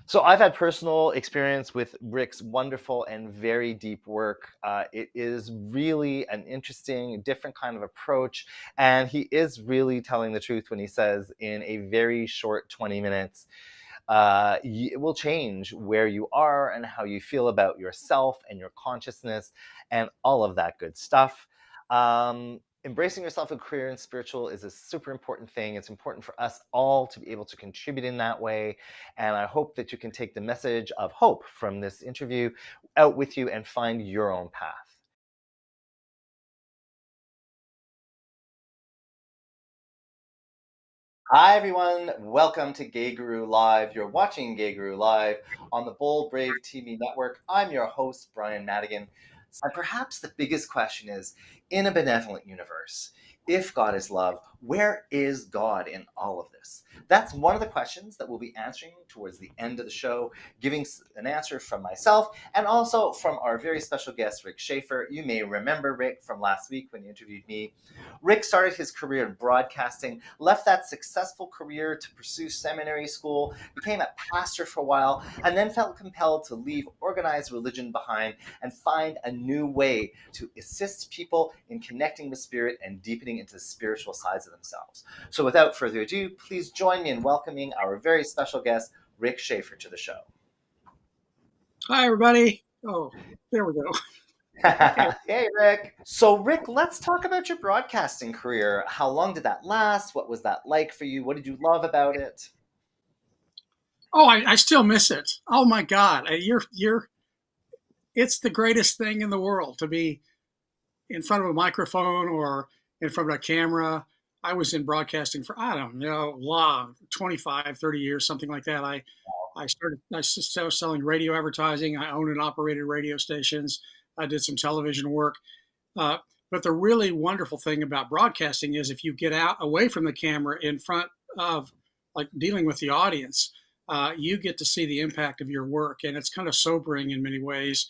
So I've had personal experience with Rick's wonderful and very deep work. It is really an interesting, different kind of approach, and he is really telling the truth when he says in a very short 20 minutes, it will change where you are and how you feel about yourself and your consciousness and all of that good stuff. Embracing yourself in career and spiritual is a super important thing. It's important for us all to be able to contribute in that way. And I hope that you can take the message of hope from this interview out with you and find your own path. Hi, everyone. Welcome to Gay Guru Live. You're watching Gay Guru Live on the Bold Brave TV network. I'm your host, Brian Madigan. And perhaps the biggest question is, in a benevolent universe, if God is love, where is God in all of this? That's one of the questions that we'll be answering towards the end of the show, giving an answer from myself and also from our very special guest, Rick Shaffer. You may remember Rick from last week when he interviewed me. Rick started his career in broadcasting, left that successful career to pursue seminary school, became a pastor for a while, and then felt compelled to leave organized religion behind and find a new way to assist people in connecting with spirit and deepening into the spiritual sides of themselves. So without further ado, please join me in welcoming our very special guest, Rick Shaffer, to the show. Hi, everybody. Oh, there we go. Hey, Rick. So, Rick, let's talk about your broadcasting career. How long did that last? What was that like for you? What did you love about it? Oh, I still miss it. Oh my God, it's the greatest thing in the world to be in front of a microphone or in front of a camera. I was in broadcasting for, I don't know, long, 25, 30 years, something like that. I started selling radio advertising. I owned and operated radio stations. I did some television work. Uh, but the really wonderful thing about broadcasting is if you get out away from the camera in front of like dealing with the audience, you get to see the impact of your work. And it's kind of sobering in many ways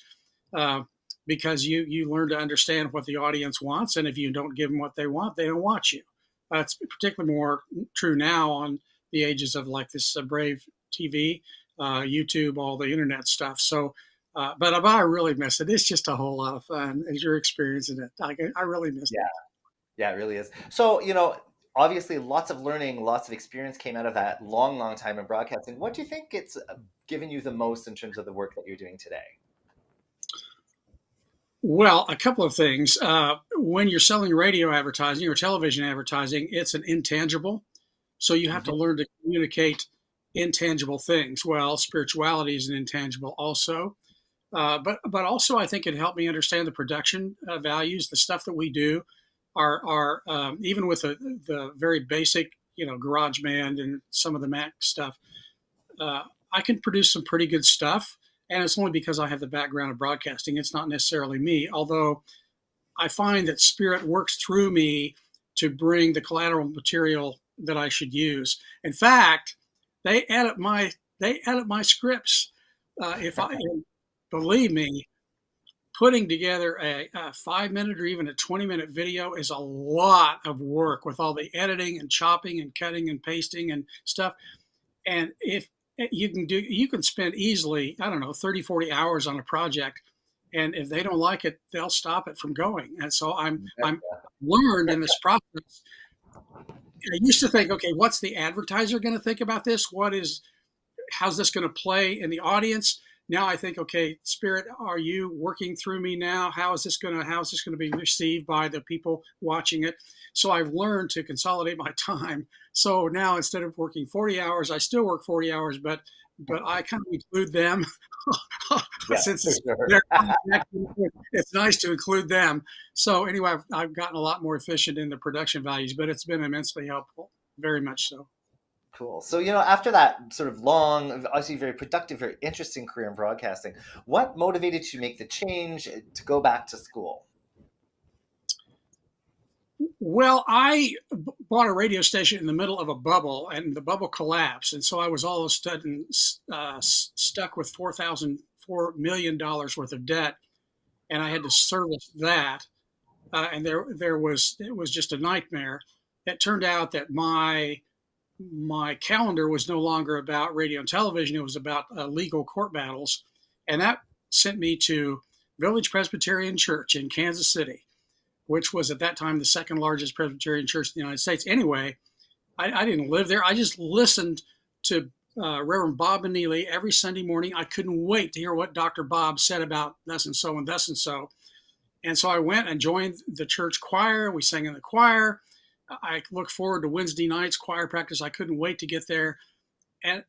uh, because you learn to understand what the audience wants. And if you don't give them what they want, they don't watch you. It's particularly more true now on the ages of like this Brave TV, YouTube, all the internet stuff. So but I really miss it. It's just a whole lot of fun as you're experiencing it. I really miss Yeah, it. yeah, it really is. So, obviously lots of learning, lots of experience came out of that long, long time in broadcasting. What do you think it's given you the most in terms of the work that you're doing today? Well, a couple of things. When you're selling radio advertising or television advertising, it's an intangible. So you have to Mhm. learn to communicate intangible things. Well, spirituality is an intangible also. But also, I think it helped me understand the production values, the stuff that we do. Are even with the very basic, Garage Band and some of the Mac stuff. uh, I can produce some pretty good stuff, and it's only because I have the background of broadcasting. It's not necessarily me, although I find that spirit works through me to bring the collateral material that I should use. In fact, they edit my scripts. If I believe me, putting together a 5 minute or even a 20-minute video is a lot of work with all the editing and chopping and cutting and pasting and stuff. And if you can spend easily, I don't know, 30, 40 hours on a project. And if they don't like it, they'll stop it from going. And so I'm learned in this process. I used to think, okay, what's the advertiser going to think about this? How's this going to play in the audience? Now I think, okay, Spirit, are you working through me now? How is this going to be received by the people watching it? So I've learned to consolidate my time. So now instead of working 40 hours, I still work 40 hours, but I kind of include them Yeah, since for it's sure. they're it's nice to include them. So anyway, I've gotten a lot more efficient in the production values, but it's been immensely helpful, very much so. Cool. So, after that sort of long, obviously very productive, very interesting career in broadcasting, what motivated you to make the change to go back to school? Well, I bought a radio station in the middle of a bubble, and the bubble collapsed, and so I was all of a sudden stuck with $4 million worth of debt, and I had to service that. And it was just a nightmare. It turned out that my my calendar was no longer about radio and television. It was about legal court battles. And that sent me to Village Presbyterian Church in Kansas City, which was at that time the second largest Presbyterian church in the United States. Anyway, I didn't live there. I just listened to Reverend Bob and Neely every Sunday morning. I couldn't wait to hear what Dr. Bob said about thus and so and thus and so. And so I went and joined the church choir. We sang in the choir. I looked forward to Wednesday nights choir practice. I couldn't wait to get there. And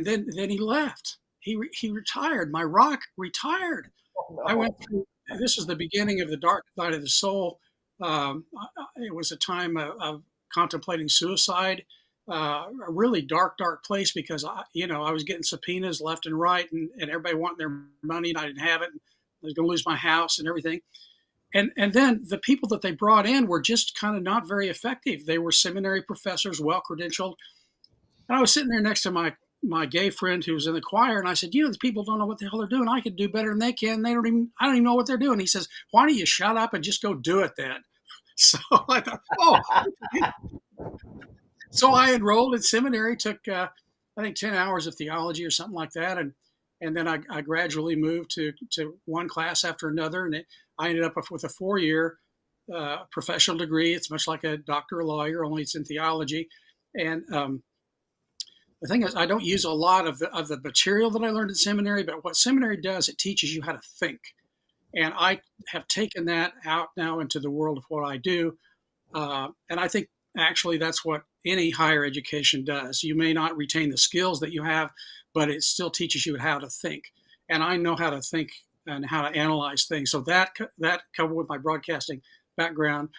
then he left. He retired. My rock retired. Oh, I no. went through. This is the beginning of the dark night of the soul. It was a time of contemplating suicide. A really dark place because I was getting subpoenas left and right, and everybody wanting their money, and I didn't have it. I was going to lose my house and everything. And then the people that they brought in were just kind of not very effective. They were seminary professors, well credentialed. And I was sitting there next to my gay friend who was in the choir, and I said, these people don't know what the hell they're doing. I could do better than they can. I don't even know what they're doing. He says, why don't you shut up and just go do it then? So I thought, so I enrolled in seminary, took I think 10 hours of theology or something like that, and then I gradually moved to one class after another, and I ended up with a 4-year professional degree. It's much like a doctor or lawyer, only it's in theology. And the thing is, I don't use a lot of the material that I learned in seminary, but what seminary does, it teaches you how to think. And I have taken that out now into the world of what I do. And I think actually that's what any higher education does. You may not retain the skills that you have, but it still teaches you how to think. And I know how to think and how to analyze things. So that coupled with my broadcasting background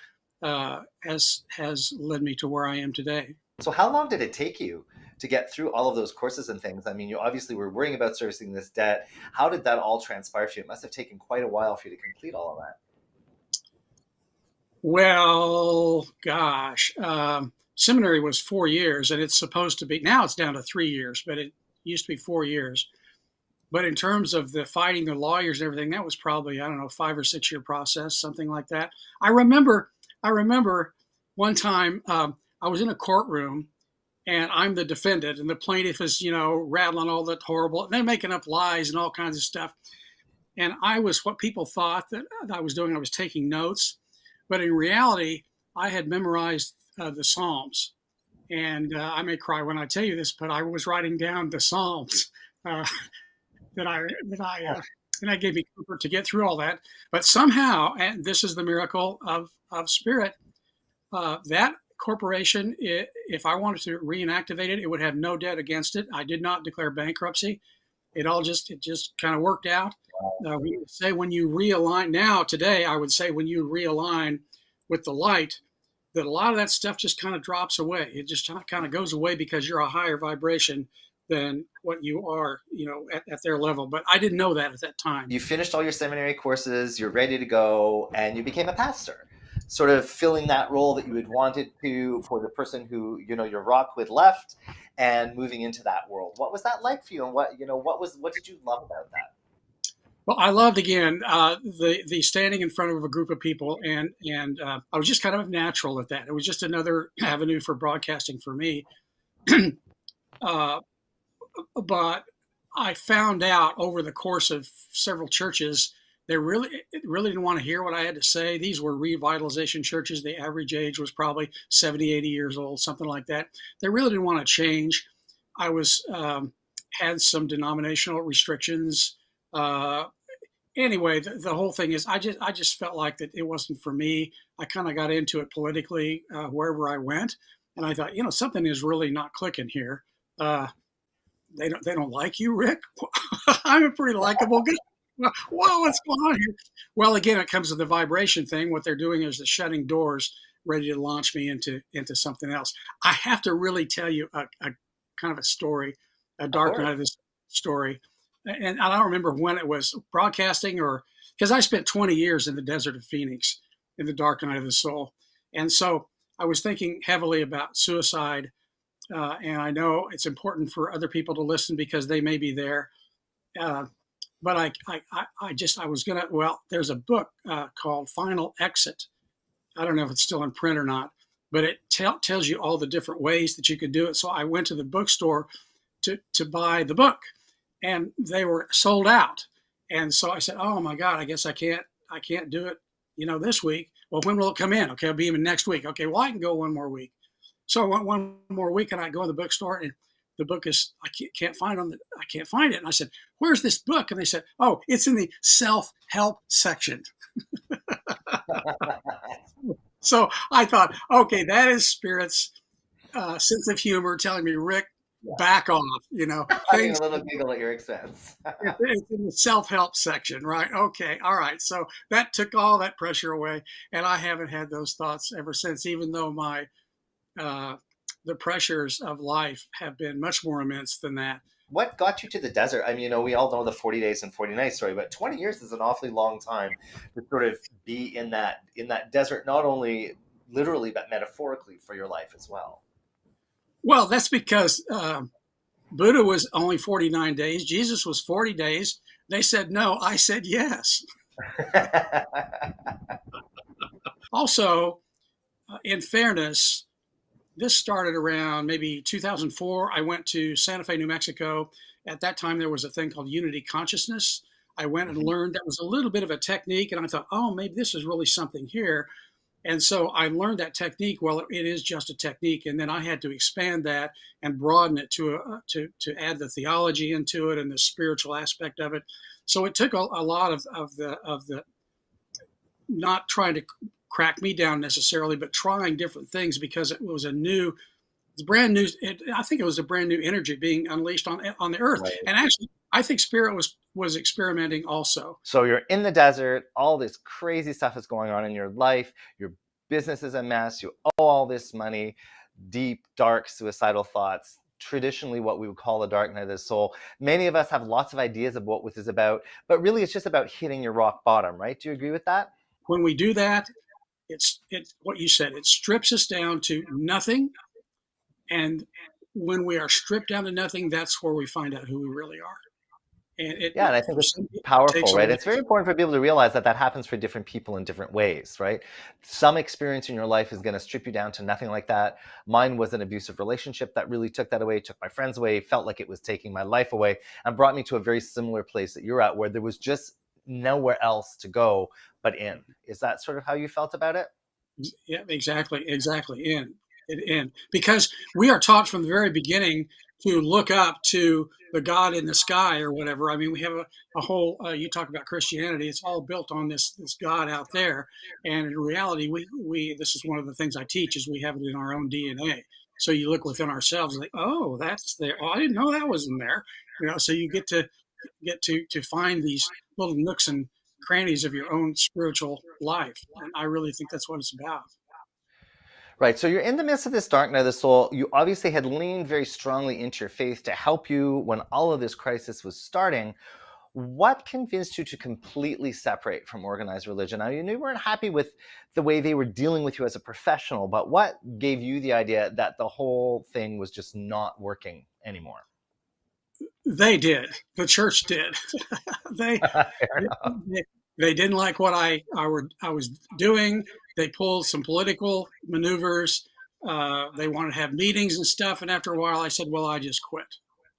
has led me to where I am today. So how long did it take you to get through all of those courses and things? I mean, you obviously were worrying about servicing this debt. How did that all transpire for you? It must have taken quite a while for you to complete all of that. Well, gosh, seminary was 4 years, and it's supposed to be, now it's down to 3 years, but it used to be 4 years. But in terms of the fighting the lawyers and everything, that was probably, I don't know, 5 or 6 year process, something like that. I remember one time I was in a courtroom and I'm the defendant and the plaintiff is, rattling all that horrible, and they're making up lies and all kinds of stuff. And I was what people thought that I was doing. I was taking notes, but in reality, I had memorized the Psalms. And I may cry when I tell you this, but I was writing down the Psalms uh, and that gave me comfort to get through all that. But somehow, and this is the miracle of spirit, that corporation, if I wanted to reinactivate it, it would have no debt against it. I did not declare bankruptcy. It just kind of worked out. We say when you realign now today, I would say when you realign with the light, that a lot of that stuff just kind of drops away. It just kind of goes away because you're a higher vibration than what you are, at their level. But I didn't know that at that time. You finished all your seminary courses, you're ready to go, and you became a pastor, sort of filling that role that you had wanted to for the person who, your rock had left, and moving into that world. What was that like for you? And what did you love about that? Well, I loved again the standing in front of a group of people, and I was just kind of natural at that. It was just another avenue for broadcasting for me. But I found out over the course of several churches, they really didn't want to hear what I had to say. These were revitalization churches. The average age was probably 70, 80 years old, something like that. They really didn't want to change. I was had some denominational restrictions. Anyway, the whole thing is, I just felt like that it wasn't for me. I kind of got into it politically wherever I went, and I thought, something is really not clicking here. They don't like you, Rick. I'm a pretty likable guy. Whoa, what's going on here? Well, again, it comes to the vibration thing. What they're doing is they're shutting doors, ready to launch me into something else. I have to really tell you a kind of a story, a dark night of this story. And I don't remember when it was broadcasting, or because I spent 20 years in the desert of Phoenix in the dark night of the soul. And so I was thinking heavily about suicide. And I know it's important for other people to listen because they may be there. But I was going to, there's a book called Final Exit. I don't know if it's still in print or not, but it tells you all the different ways that you could do it. So I went to the bookstore to buy the book, and they were sold out. And so I said, "Oh my God, I guess I can't do it, this week." Well, when will it come in? Okay, I'll be in next week. Okay, well, I can go one more week. So I went one more week, and I go in the bookstore, and the book is I can't find it. I can't find it. And I said, "Where's this book?" And they said, "Oh, it's in the self-help section." So I thought, okay, that is Spirit's sense of humor telling me, Rick, Yeah. back off. Having Things. a little giggle at your expense. It's in the self-help section, right? Okay, all right. So that took all that pressure away, and I haven't had those thoughts ever since. Even though my uh, the pressures of life have been much more immense than that. What got you to the desert? I mean, we all know the 40 days and 40 nights story, but 20 years is an awfully long time to sort of be in that desert, not only literally but metaphorically for your life as well. Well, that's because Buddha was only 49 days. Jesus was 40 days. They said no. I said yes. Also, in fairness, this started around maybe 2004. I went to Santa Fe, New Mexico. At that time, there was a thing called Unity Consciousness. I went and Mhm. learned that was a little bit of a technique, and I thought, oh, maybe this is really something here. And so I learned that technique. Well, it is just a technique, and then I had to expand that and broaden it to add the theology into it and the spiritual aspect of it. So it took a lot of the not trying to crack me down necessarily, but trying different things because it was it's brand new. I think it was a brand new energy being unleashed on the earth. Right. And actually, I think Spirit was experimenting also. So you're in the desert, all this crazy stuff is going on in your life, your business is a mess, you owe all this money, deep, dark, suicidal thoughts. Traditionally, what we would call the dark night of the soul. Many of us have lots of ideas of what this is about, but really it's just about hitting your rock bottom, right? Do you agree with that? When we do that, it's what you said. It strips us down to nothing, and when we are stripped down to nothing, that's where we find out who we really are. And Yeah, and I think for it's some people, it powerful, takes a right? It's very lifetime. important for people to realize that that happens for different people in different ways, right? Some experience in your life is going to strip you down to nothing like that. Mine was an abusive relationship that really took that away, took my friends away, felt like it was taking my life away, and brought me to a very similar place that you're at, where there was just nowhere else to go but in. Is that sort of how you felt about it? Yeah, exactly. In because we are taught from the very beginning to look up to the God in the sky or whatever. I mean, we have a whole. You talk about Christianity; it's all built on this God out there. And in reality, we this is one of the things I teach is we have it in our own DNA. So you look within ourselves, like, oh, that's there. Oh, I didn't know that was in there. So you get to find these little nooks and crannies of your own spiritual life. And I really think that's what it's about. Right. So you're in the midst of this dark night of the soul. You obviously had leaned very strongly into your faith to help you when all of this crisis was starting. What convinced you to completely separate from organized religion? Now, you knew you weren't happy with the way they were dealing with you as a professional, but what gave you the idea that the whole thing was just not working anymore? They did. The church did. they, Fair enough. they didn't like what I was doing. They pulled some political maneuvers. They wanted to have meetings and stuff. And after a while, I said, "Well, I just quit.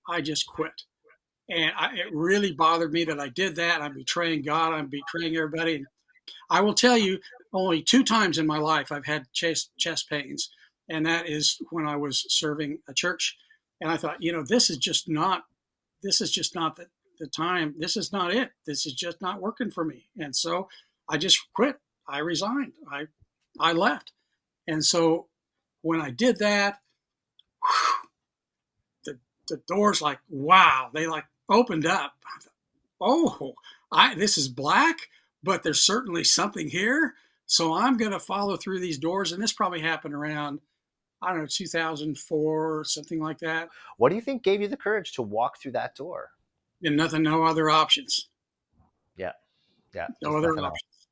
I just quit." And it really bothered me that I did that. I'm betraying God. I'm betraying everybody. I will tell you, only two times in my life I've had chest pains, and that is when I was serving a church. And I thought, this is just not the time. This is not it. This is just not working for me. And so I just quit. I resigned. I left. And so when I did that, the the doors like wow, they like opened up. I thought, oh, I this is black, but there's certainly something here. So I'm going to follow through these doors. And this probably happened around, I don't know, 2004, something like that. What do you think gave you the courage to walk through that door? And nothing, no other options. Yeah, yeah, No just other nothing else. options.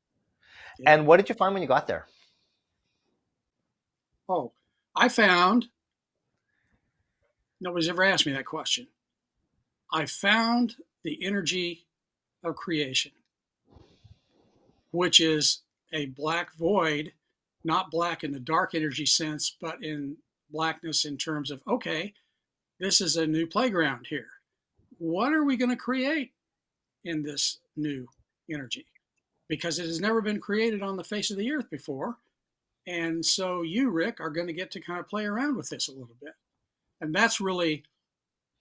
Yeah. And what did you find when you got there? Oh, I found nobody's ever asked me that question. I found the energy of creation, which is a black void not black in the dark energy sense, but in blackness in terms of, okay, this is a new playground here. What are we going to create in this new energy? Because it has never been created on the face of the earth before. And so you, Rick, are going to get to kind of play around with this a little bit. And that's really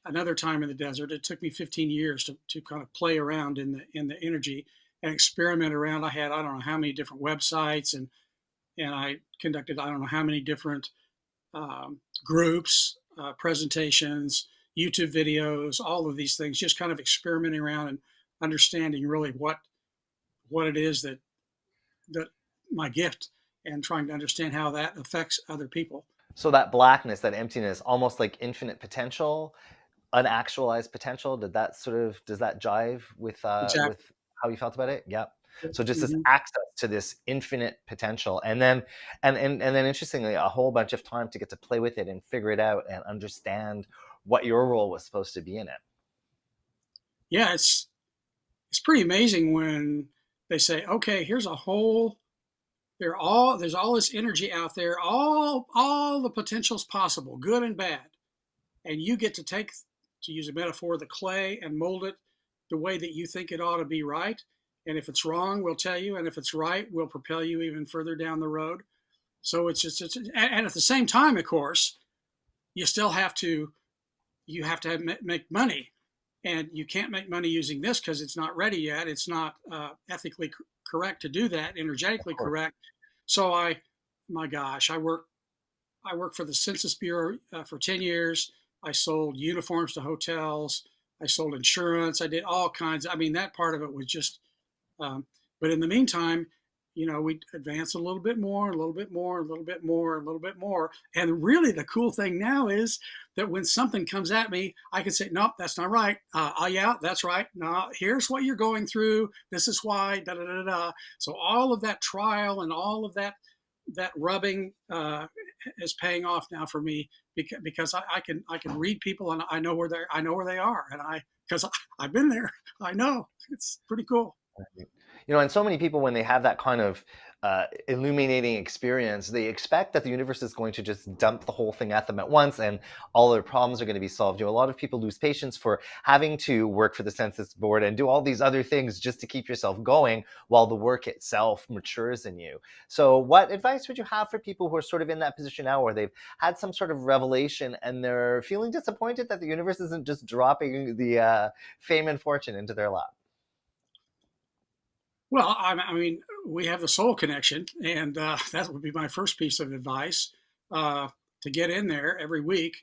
another time in the desert. It took me 15 years to kind of play around in the energy and experiment around. I don't know how many different websites, and I conducted I don't know how many different groups, presentations, YouTube videos, all of these things, just kind of experimenting around and understanding really what it is that my gift, and trying to understand how that affects other people. So that blackness, that emptiness, almost like infinite potential, unactualized potential, does that jive Exactly. with how you felt about it? Yeah. So just this Mm-hmm. access to this infinite potential, and then and then interestingly, a whole bunch of time to get to play with it and figure it out and understand what your role was supposed to be in it. Yeah, it's pretty amazing when they say, okay, here's a whole there's all this energy out there, all the potentials possible, good and bad, and you get to take, to use a metaphor, the clay and mold it the way that you think it ought to be, right? And if it's wrong, we'll tell you, and if it's right, we'll propel you even further down the road. So and at the same time, of course, you still have to make money, and you can't make money using this because it's not ready yet. It's not ethically correct to do that, Of energetically course. correct. So my gosh, I worked for the Census Bureau for 10 years. I sold uniforms to hotels. I sold insurance. I did all kinds. I mean, that part of it was just, um, but in the meantime, we advance a little bit more, a little bit more, a little bit more, a little bit more. And really, the cool thing now is that when something comes at me, I can say, nope, that's not right. Oh, yeah, that's right. No, here's what you're going through. This is why, da da da da. So all of that trial and all of that rubbing is paying off now for me, because I can read people, and I know where they are, and because I've been there. I know it's pretty cool. And so many people, when they have that kind of illuminating experience, they expect that the universe is going to just dump the whole thing at them at once and all their problems are going to be solved. A lot of people lose patience for having to work for the census board and do all these other things just to keep yourself going while the work itself matures in you. So what advice would you have for people who are sort of in that position now, where they've had some sort of revelation and they're feeling disappointed that the universe isn't just dropping the fame and fortune into their lap? Well, I mean, we have the soul connection, and that would be my first piece of advice, uh, to get in there every week,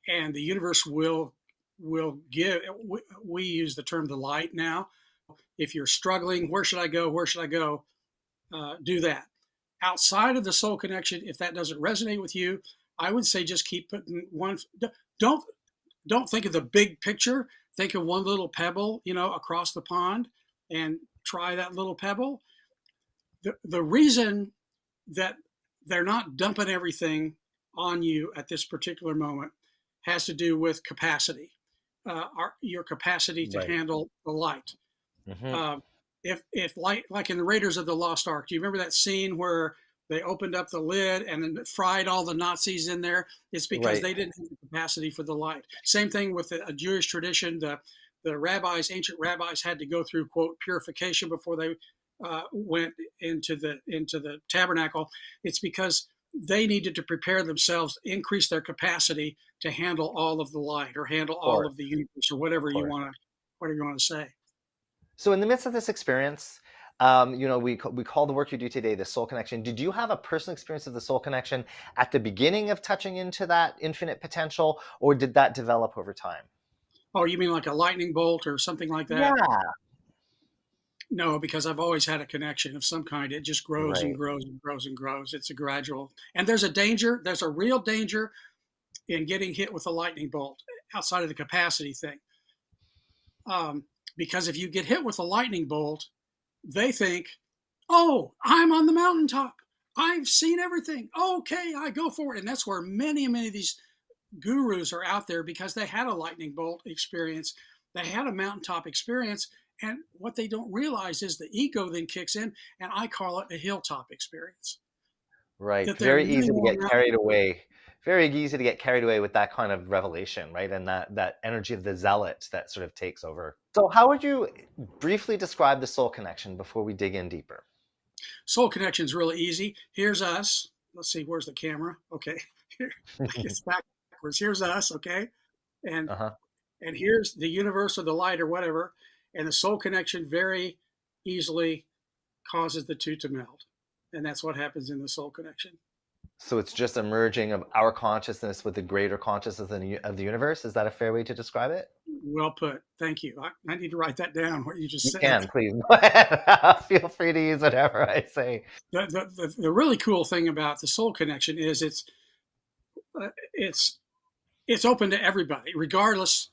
and the universe will give. We use the term the light now. If you're struggling, where should I go? Where should I go? Do that. Outside of the soul connection, if that doesn't resonate with you, I would say just keep putting one. Don't don't think of the big picture. Think of one little pebble, across the pond, and try that little pebble. The reason that they're not dumping everything on you at this particular moment has to do with capacity, your capacity to Right. handle the light. Hmm. Uh, if like in the Raiders of the Lost Ark, do you remember that scene where they opened up the lid and then fried all the Nazis in there? It's because Right. they didn't have the capacity for the light. Same thing with a Jewish tradition. The ancient rabbis, had to go through, quote, purification before they went into the tabernacle. It's because they needed to prepare themselves, increase their capacity to handle all of the light, or handle Of all course. of the universe, or Of course. whatever you want to say. So in the midst of this experience, we call the work you do today the soul connection. Did you have a personal experience of the soul connection at the beginning of touching into that infinite potential, or did that develop over time? Oh, you mean like a lightning bolt or something like that? Yeah. No, because I've always had a connection of some kind. It just grows and Right. grows and grows and grows. It's a gradual, and there's a danger. There's a real danger in getting hit with a lightning bolt outside of the capacity thing. Um, because if you get hit with a lightning bolt, they think, "Oh, I'm on the mountaintop. I've seen everything. Okay, I go for it." And that's where many of these gurus are out there, because they had a lightning bolt experience, they had a mountaintop experience, and what they don't realize is the ego then kicks in, and I call it a hilltop experience. Right. that there are Very many easy to more get now. carried away. Very easy to get carried away with that kind of revelation, right? And that energy of the zealot that sort of takes over. So how would you briefly describe the soul connection before we dig in deeper? Soul connection is really easy. Here's us. Let's see, where's the camera? Okay, here it's backwards. Here's us. Okay, and Uh-huh. and here's the universe or the light or whatever. And the soul connection very easily causes the two to meld, and that's what happens in the soul connection. So it's just a merging of our consciousness with the greater consciousness of the universe. Is that a fair way to describe it? Well put. Thank you. I need to write that down. What you just You said. can, please. Go ahead. Feel free to use whatever I say. The really cool thing about the soul connection is uh, it's it's open to everybody, regardless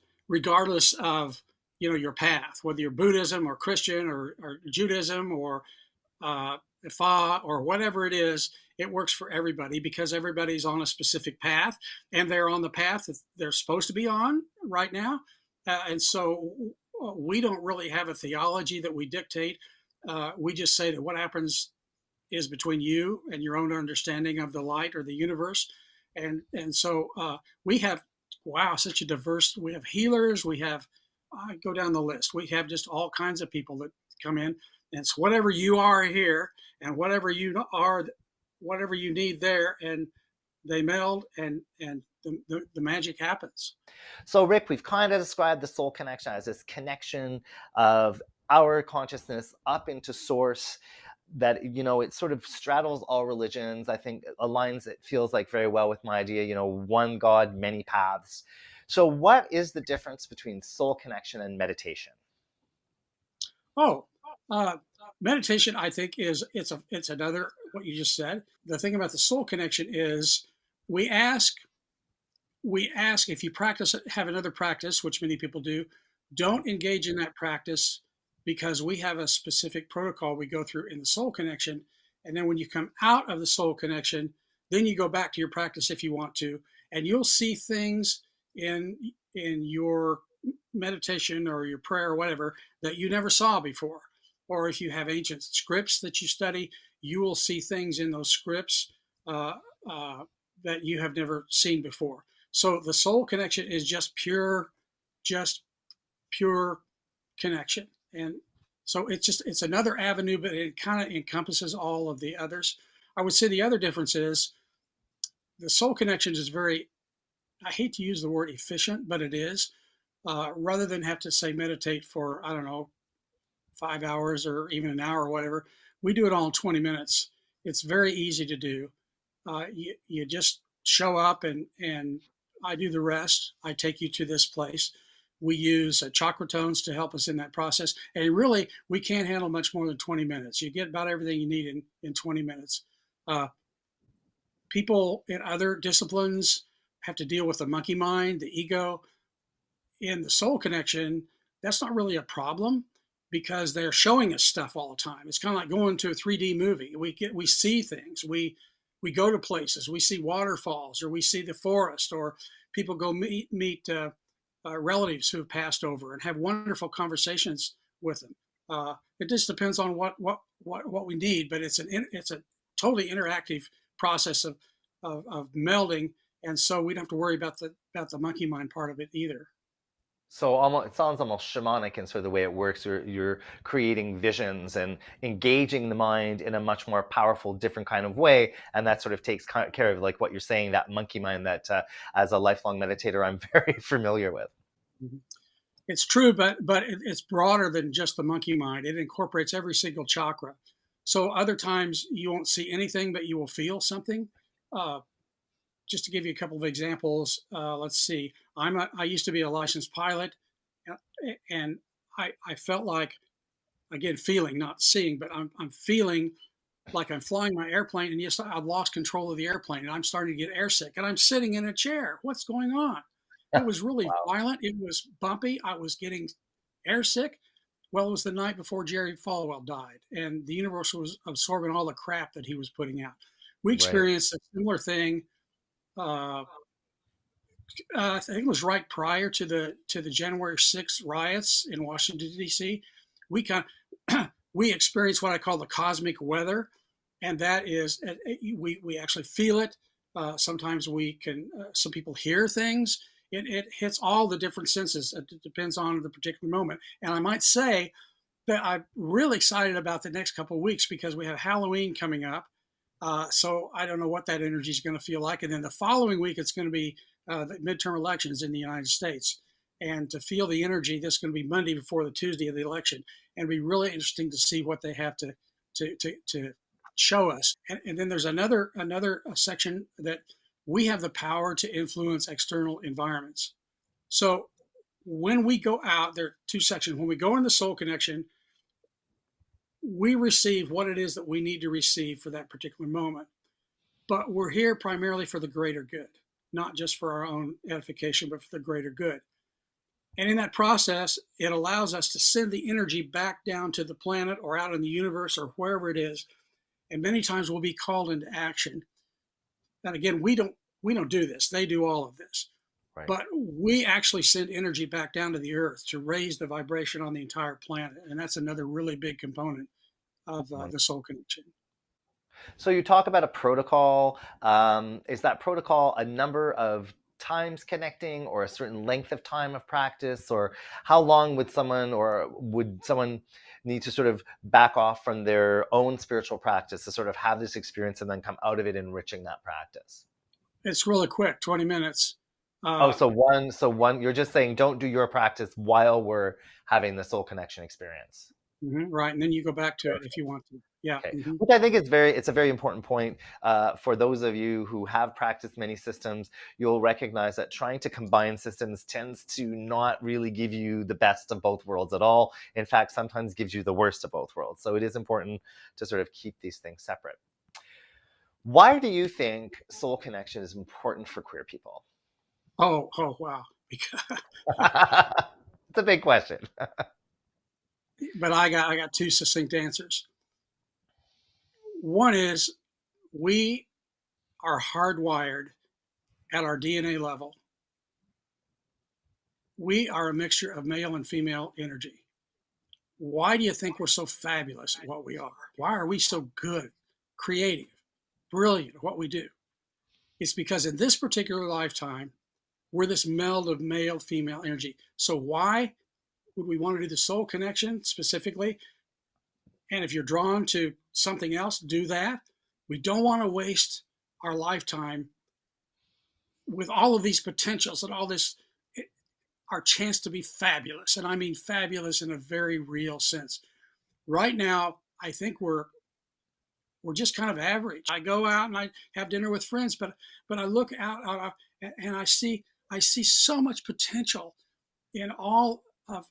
of your path, whether you're Buddhism or Christian or Judaism or Ifa or whatever it is. It works for everybody because everybody's on a specific path and they're on the path that they're supposed to be on right now. And so we don't really have a theology that we dictate. We just say that what happens is between you and your own understanding of the light or the universe. And so we have, wow, such a diverse, we have healers, we have, I go down the list, we have just all kinds of people that come in. And it's whatever you are here and whatever you are, whatever you need there, and they meld, and the magic happens. So, Rick, we've kind of described the soul connection as this connection of our consciousness up into source that, it sort of straddles all religions. I think aligns, it feels like, very well with my idea, one God, many paths. So, what is the difference between soul connection and meditation? Oh, uh, meditation, I think, it's another what you just said. The thing about the soul connection is we ask we ask if you practice have another practice, which many people do, don't engage in that practice because we have a specific protocol we go through in the soul connection. And then when you come out of the soul connection, then you go back to your practice if you want to, and you'll see things in your meditation or your prayer or whatever that you never saw before. Or if you have ancient scripts that you study, you will see things in those scripts uh, uh, that you have never seen before. So the soul connection is just pure connection. And so it's another avenue, but it kind of encompasses all of the others. I would say the other difference is the soul connection is very, I hate to use the word efficient, but it is. Rather than have to say meditate for, I don't know, 5 hours or even an hour or whatever, we do it all in 20 minutes. It's very easy to do. You just show up, and I do the rest. I take you to this place. We use chakra tones to help us in that process. And really, we can't handle much more than 20 minutes. You get about everything you need in 20 minutes. Uh, People in other disciplines have to deal with the monkey mind, the ego. In the soul connection, that's not really a problem because they're showing us stuff all the time. It's kind of like going to a 3D movie. We see things. We go to places. We see waterfalls, or we see the forest, or people go meet relatives who have passed over and have wonderful conversations with them. It just depends on what we need, but it's a totally interactive process of melding, and so we don't have to worry about the monkey mind part of it either. So almost, it sounds almost shamanic in sort of the way it works. You're creating visions and engaging the mind in a much more powerful, different kind of way, and that sort of takes care of like what you're saying, that monkey mind that, as a lifelong meditator, I'm very familiar with. Mhm. It's true, but it's broader than just the monkey mind. It incorporates every single chakra. So other times you won't see anything, but you will feel something. Uh, just to give you a couple of examples, let's see. I used to be a licensed pilot, uh, and I felt like, again, feeling, not seeing, but I'm feeling like I'm flying my airplane, and yes, I've lost control of the airplane, and I'm starting to get airsick, and I'm sitting in a chair. What's going on? It was really Wow. violent. It was bumpy. I was getting airsick. Well, it was the night before Jerry Falwell died, and the universe was absorbing all the crap that he was putting out. We Right. experienced a similar thing. Uh, I think it was right prior to the January 6th riots in Washington D.C. We kind of, we experienced what I call the cosmic weather, and that is we actually feel it. Sometimes we can. Some people hear things. It hits all the different senses. It depends on the particular moment. And I might say that I'm really excited about the next couple of weeks because we have Halloween coming up. So I don't know what that energy is going to feel like. And then the following week, it's going to be the midterm elections in the United States. And to feel the energy, this is going to be Monday before the Tuesday of the election, and it'll be really interesting to see what they have to show us. And then there's another section that we have the power to influence external environments. So when we go out, there are two sections. When we go in the soul connection, we receive what it is that we need to receive for that particular moment. But we're here primarily for the greater good, not just for our own edification, but for the greater good. And in that process, it allows us to send the energy back down to the planet or out in the universe or wherever it is. And many times we'll be called into action. And again, we don't do this. They do all of this. Right. But we actually send energy back down to the earth to raise the vibration on the entire planet. And that's another really big component of the soul connection. So you talk about a protocol. Is that protocol a number of times connecting or a certain length of time of practice, or how long would someone need to sort of back off from their own spiritual practice to sort of have this experience and then come out of it enriching that practice? It's really quick, 20 minutes. Oh, so one, you're just saying don't do your practice while we're having the soul connection experience. Right. And then you go back to it if you want to. Yeah. Okay, which I think it's a very important point for those of you who have practiced many systems. You'll recognize that trying to combine systems tends to not really give you the best of both worlds at all. In fact, sometimes gives you the worst of both worlds. So it is important to sort of keep these things separate. Why do you think soul connection is important for queer people? Oh, wow. It's a big question. But I got two succinct answers. One is we are hardwired at our DNA level. We are a mixture of male and female energy. Why do you think we're so fabulous at what we are? Why are we so good, creative, brilliant at what we do? It's because in this particular lifetime, we're this meld of male, female energy. So why would we want to do the soul connection specifically? And if you're drawn to something else, do that. We don't want to waste our lifetime with all of these potentials and all this, our chance to be fabulous. And I mean fabulous in a very real sense. Right now, I think we're just kind of average. I go out and I have dinner with friends, but I look out and I see so much potential in all of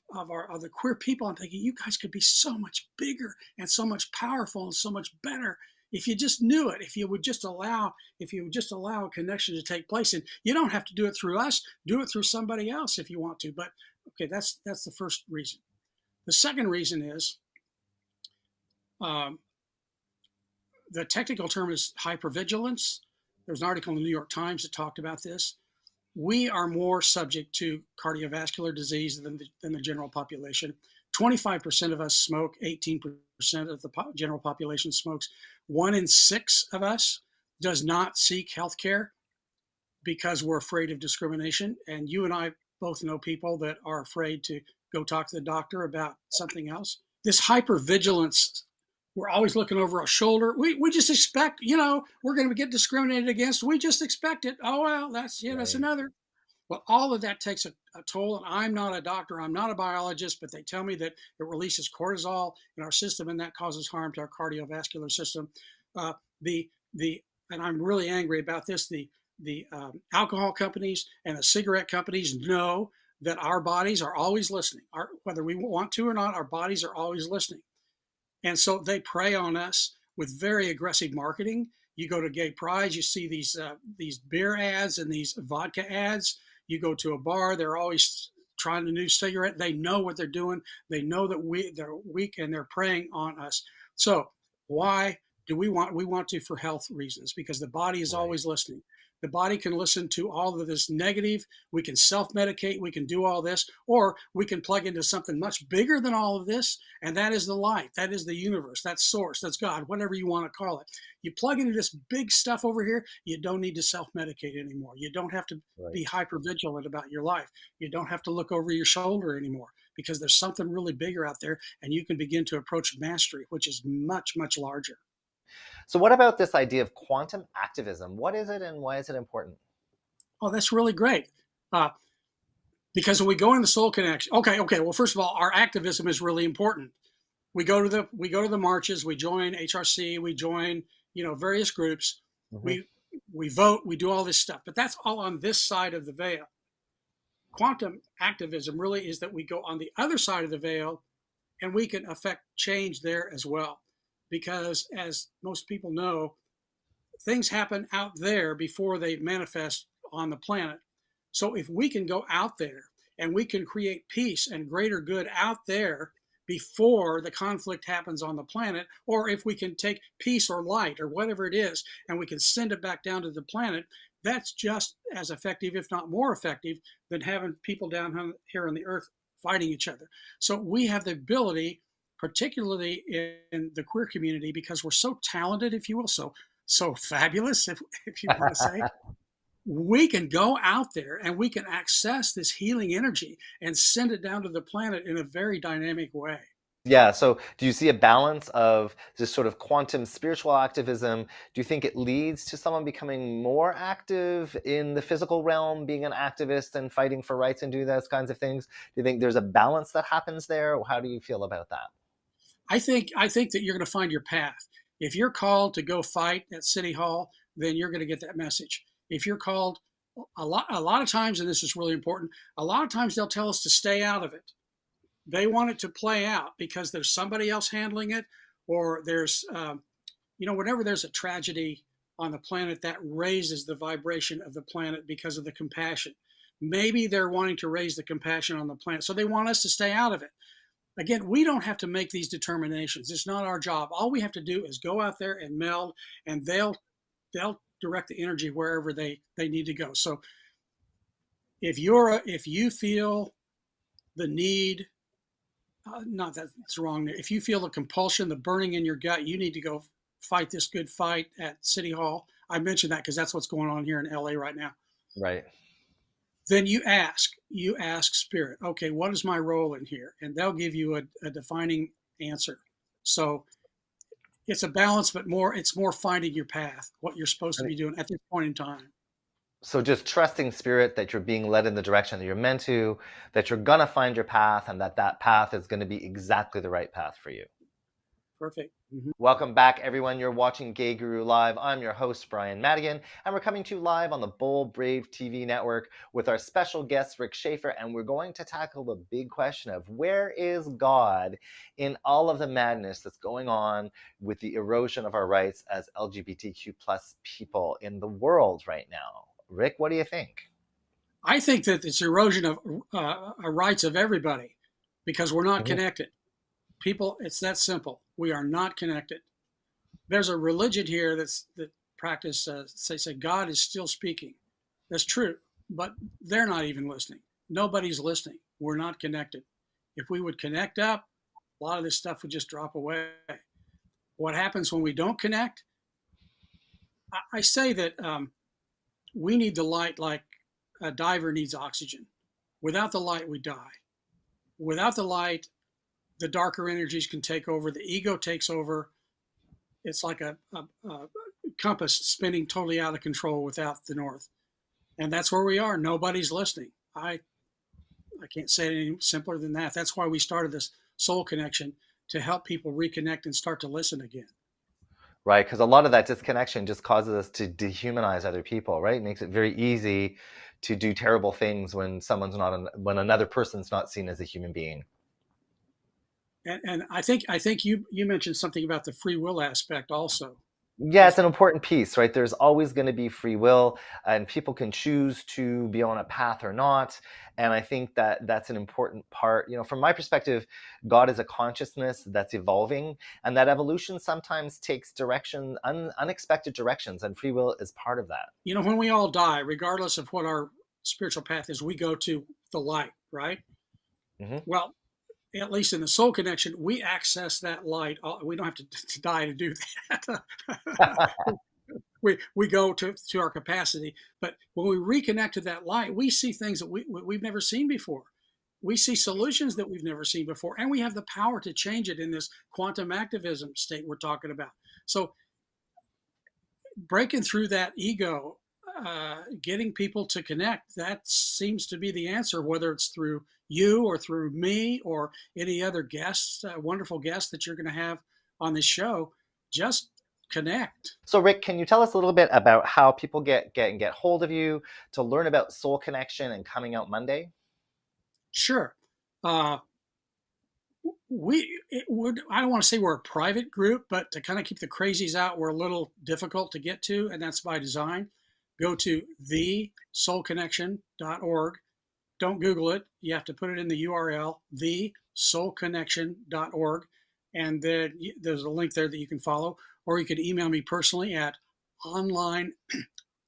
the queer people. I'm thinking, you guys could be so much bigger and so much powerful and so much better if you just knew it. If you would just allow a connection to take place, and you don't have to do it through us. Do it through somebody else if you want to. But okay, that's the first reason. The second reason is the technical term is hypervigilance. There's an article in the New York Times that talked about this. We are more subject to cardiovascular disease than the general population. 25% of us smoke, 18% of the general population smokes. 1 in 6 of us does not seek health care because we're afraid of discrimination. And you and I both know people that are afraid to go talk to the doctor about something else. This hypervigilance, we're always looking over our shoulder. We just expect, we're going to get discriminated against. We just expect it. Oh, well, that's another. Well, all of that takes a toll. And I'm not a doctor. I'm not a biologist, but they tell me that it releases cortisol in our system, and that causes harm to our cardiovascular system. And I'm really angry about this. The alcohol companies and the cigarette companies know that our bodies are always listening. Whether we want to or not, our bodies are always listening. And so they prey on us with very aggressive marketing. You go to gay prides, you see these beer ads and these vodka ads. You go to a bar, they're always trying a new cigarette. They know what they're doing. They know that they're weak and they're preying on us. So why do we want to for health reasons? Because the body is always listening. The body can listen to all of this negative. We can self-medicate. We can do all this, or we can plug into something much bigger than all of this, and that is the light. That is the universe. That's source. That's God, whatever you want to call it. You plug into this big stuff over here, you don't need to self-medicate anymore. You don't have to Right. be hyper vigilant about your life. You don't have to look over your shoulder anymore because there's something really bigger out there, and you can begin to approach mastery, which is much, much larger. So, what about this idea of quantum activism? What is it and why is it important? Oh, that's really great. Uh, because when we go into soul connection, okay. Well, first of all, our activism is really important. We go to the marches, we join HRC, we join various groups, Hmm. we vote, we do all this stuff, but that's all on this side of the veil. Quantum activism really is that we go on the other side of the veil and we can affect change there as well. Because as most people know, things happen out there before they manifest on the planet. So if we can go out there and we can create peace and greater good out there before the conflict happens on the planet, or if we can take peace or light or whatever it is and we can send it back down to the planet, that's just as effective, if not more effective, than having people down here on the earth fighting each other. So we have the ability, particularly in the queer community, because we're so talented, if you will, so fabulous, if you want to say, we can go out there and we can access this healing energy and send it down to the planet in a very dynamic way. Yeah. So, do you see a balance of this sort of quantum spiritual activism? Do you think it leads to someone becoming more active in the physical realm, being an activist and fighting for rights and doing those kinds of things? Do you think there's a balance that happens there? How do you feel about that? I think that you're going to find your path. If you're called to go fight at City Hall, then you're going to get that message. If you're called, a lot of times, and this is really important, a lot of times they'll tell us to stay out of it. They want it to play out because there's somebody else handling it, or whenever there's a tragedy on the planet, that raises the vibration of the planet because of the compassion. Maybe they're wanting to raise the compassion on the planet, so they want us to stay out of it. Again, we don't have to make these determinations. It's not our job. All we have to do is go out there and meld, and they'll direct the energy wherever they need to go. So if you feel the need, not that it's wrong. If you feel the compulsion, the burning in your gut, you need to go fight this good fight at City Hall. I mentioned that because that's what's going on here in LA right now. Right. Then you ask spirit, okay, what is my role in here? And they'll give you a defining answer. So it's a balance, but it's more finding your path, what you're supposed to be doing at this point in time. So just trusting spirit that you're being led in the direction that you're meant to, that you're gonna find your path, and that path is going to be exactly the right path for you. Perfect. Mm-hmm. Welcome back, everyone. You're watching Gay Guru Live. I'm your host, Brian Madigan, and we're coming to you live on the Bold Brave TV network with our special guest, Rick Shaffer, and we're going to tackle the big question of where is God in all of the madness that's going on with the erosion of our rights as LGBTQ plus people in the world right now. Rick, what do you think? I think that it's erosion of rights of everybody because we're not Mhm. connected. People, it's that simple. We are not connected. There's a religion here that practice say God is still speaking. That's true, but they're not even listening. Nobody's listening. We're not connected. If we would connect up, a lot of this stuff would just drop away. What happens when we don't connect? I say that we need the light like a diver needs oxygen. Without the light, we die. Without the light, the darker energies can take over. The ego takes over. It's like a compass spinning totally out of control without the north. And that's where we are. Nobody's listening. I can't say it any simpler than that. That's why we started this soul connection to help people reconnect and start to listen again. Right, because a lot of that disconnection just causes us to dehumanize other people, right? It makes it very easy to do terrible things when when another person's not seen as a human being. And I think you mentioned something about the free will aspect also. Yeah, it's an important piece, right? There's always going to be free will, and people can choose to be on a path or not. And I think that that's an important part. From my perspective, God is a consciousness that's evolving, and that evolution sometimes takes unexpected directions, and free will is part of that. When we all die, regardless of what our spiritual path is, we go to the light, right? Hmm. Well, at least in the soul connection, we access that light. We don't have to die to do that. we go to our capacity, but when we reconnect to that light, we see things that we've never seen before. We see solutions that we've never seen before, and we have the power to change it in this quantum activism state we're talking about. So breaking through that ego, getting people to connect, that seems to be the answer, whether it's through you or through me or any other guests, wonderful guests that you're going to have on this show. Just connect. So, Rick, can you tell us a little bit about how people get hold of you to learn about Soul Connection and Coming Out Monday? Sure. Uh, I don't want to say we're a private group, but to kind of keep the crazies out, we're a little difficult to get to, and that's by design. Go to thesoulconnection.org. Don't Google it. You have to put it in the URL, thesoulconnection.org. And then there's a link there that you can follow, or you can email me personally at online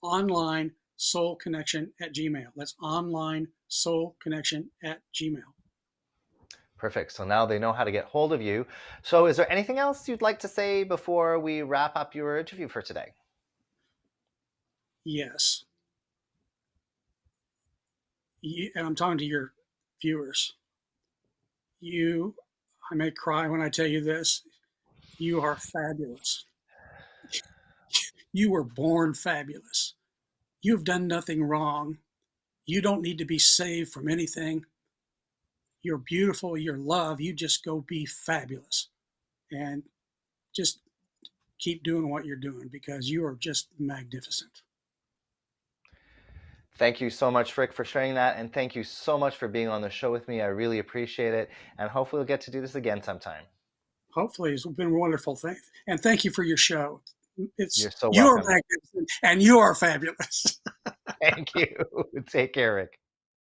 soulconnection@gmail. That's online soulconnection@gmail. Perfect. So now they know how to get hold of you. So, is there anything else you'd like to say before we wrap up your interview for today? Yes. And I'm talking to your viewers. I may cry when I tell you this. You are fabulous. You were born fabulous. You've done nothing wrong. You don't need to be saved from anything. You're beautiful. You're loved. You just go be fabulous. And just keep doing what you're doing because you are just magnificent. Thank you so much, Rick, for sharing that. And thank you so much for being on the show with me. I really appreciate it. And hopefully we'll get to do this again sometime. Hopefully, it's been a wonderful thing. And thank you for your show. You're so You are welcome. magnificent and you are fabulous. Thank you. Take care, Rick.